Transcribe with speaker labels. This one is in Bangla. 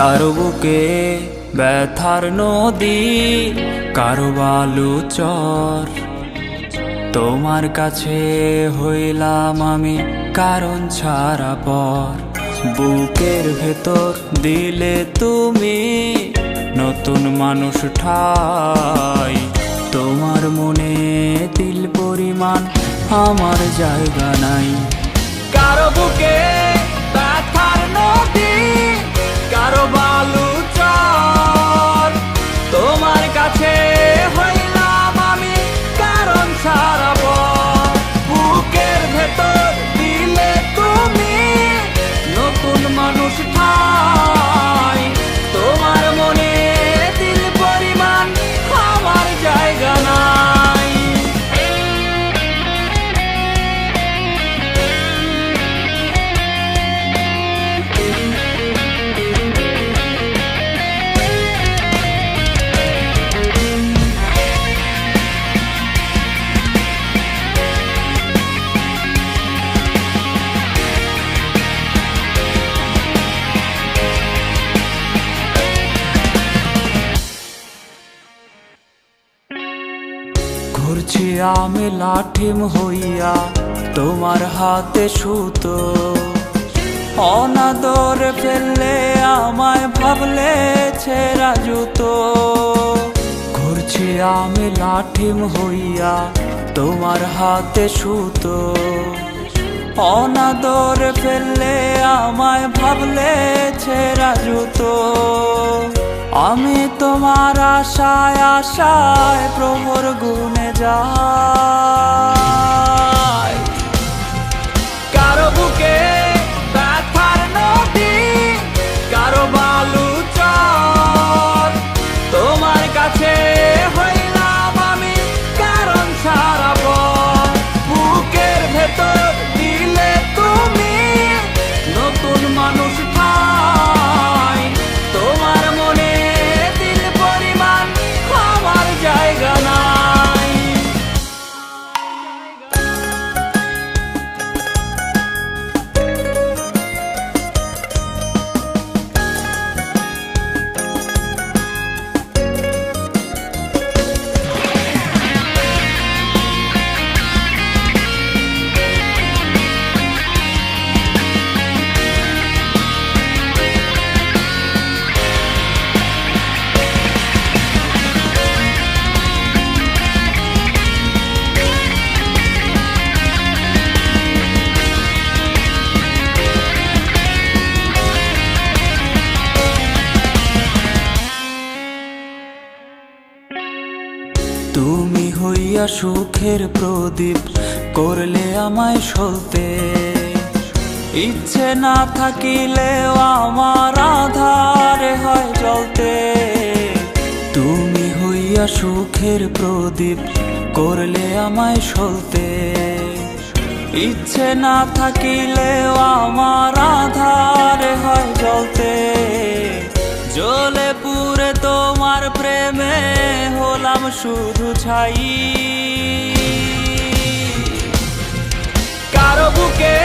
Speaker 1: কারো বুকে ব্যথার নদী, কারো বালু চর। তোমার কাছে হইলাম আমি কারণ ছাড়া পর। বুকের ভেতর দিলে তুমি নতুন মানুষ ঠাই। তোমার মনে তিল পরিমাণ আমার জায়গা নাই। কারো বুকে ব্যথার নদী, কারো বালু চর। তোমার কাছে হইলাম আমি কারণ ছাড়া পর। বুকের ভেতর দিলে তুমি নতুন মানুষ ঠাই। তোমার মনে দিল পরিমাণ আমার জায়গা নাই। ঘুরছি আমি লাঠিম হইয়া তোমার হাতে সুতো। অনাদরে ফেললে আমায় ভাবলে ছেঁড়া জুতো। ঘুরছি আমি লাঠিম হইয়া তোমার হাতে সুতো। অনাদরে ফেললে আমায় ভাবলে ছেঁড়া জুতো। আমি তোমার আশায় আশায় প্রভুর গুণে যাই। কারো বুকে ব্যথার নদী, কারো বালু চর। তোমার কাছে হইলাম আমি কারণ ছাড়া পর। বুকের ভেতর দিলে তুমি নতুন মানুষ ঠাই। তোমার মনে দিল পরিমাণ আমার জায়গা নাই। তুমি হইয়া সুখের প্রদীপ করলে আমায় সলতে। ইচ্ছে না থাকিলেও আমার আধারে হয় জ্বলতে। তুমি হইয়া সুখের প্রদীপ করলে আমায় সলতে। ইচ্ছে না থাকিলেও আমার আধারে হয় জ্বলতে। জ্বলে পুরে তোমার প্রেমে হলাম শুধু ছাই। কারো বুকে